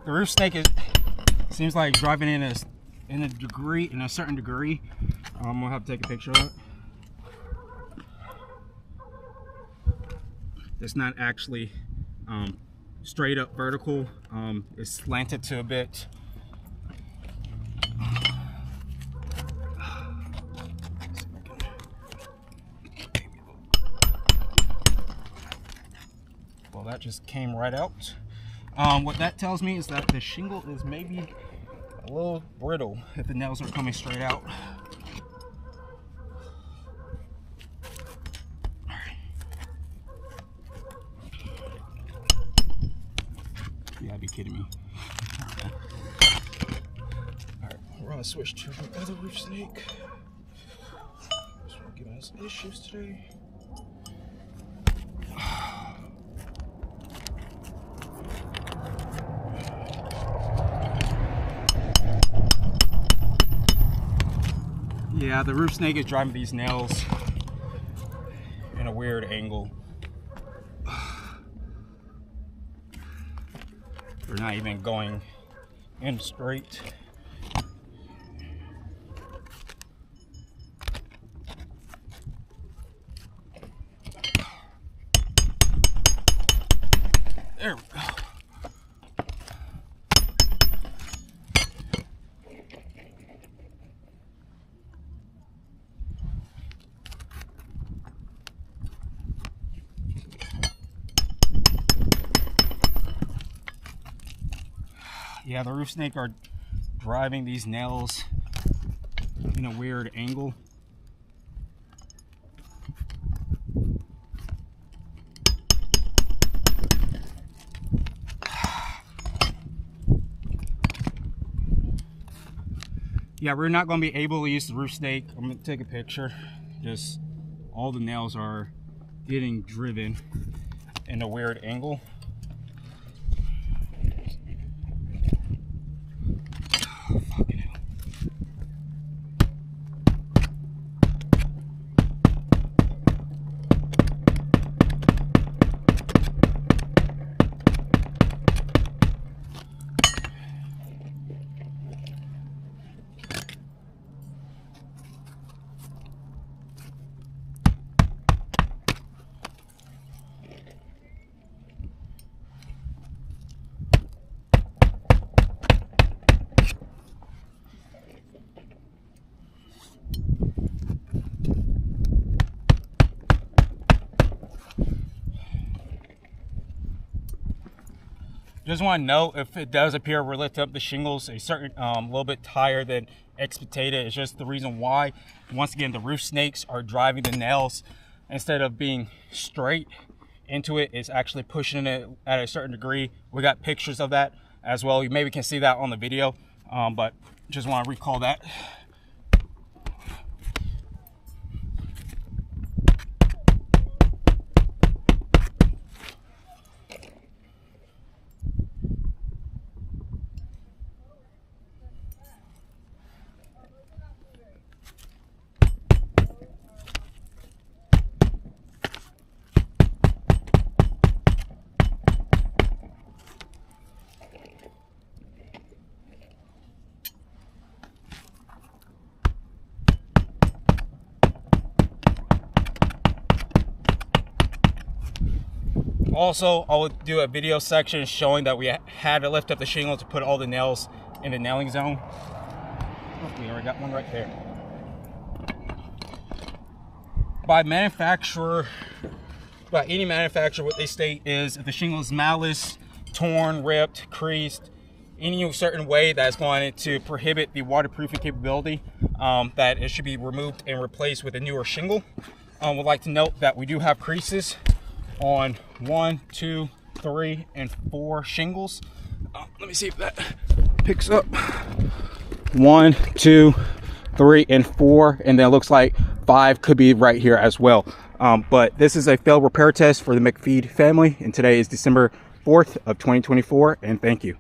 The roof snake seems like driving in a certain degree. I'm gonna have to take a picture of it. It's not actually straight up vertical. It's slanted to a bit. Well, that just came right out. What that tells me is that the shingle is maybe a little brittle if the nails are coming straight out. You gotta be kidding me. Alright, we're gonna switch to the other roof snake. This one giving us issues today. Yeah, the roof snake is driving these nails in a weird angle. They're not even going in straight. There we go. Yeah, the roof snake are driving these nails in a weird angle. Yeah, we're not going to be able to use the roof snake. I'm going to take a picture. Just all the nails are getting driven in a weird angle. Fucking hell. Just want to note, if it does appear we're lifting up the shingles a certain little bit higher than expected, it's just the reason why. Once again, the roof snakes are driving the nails instead of being straight into it. It's actually pushing it at a certain degree. We got pictures of that as well. You maybe can see that on the video, but just want to recall that. Also, I will do a video section showing that we had to lift up the shingle to put all the nails in the nailing zone. Oh, we already got one right there. By any manufacturer, what they state is if the shingle is malice, torn, ripped, creased, any certain way that's going to prohibit the waterproofing capability, that it should be removed and replaced with a newer shingle. Would like to note that we do have creases on 1, 2, 3, and 4 shingles. Let me see if that picks up. 1, 2, 3, and 4, and then it looks like 5 could be right here as well. But this is a failed repair test for the Mcfadden family, and today is December 4th of 2024, and thank you.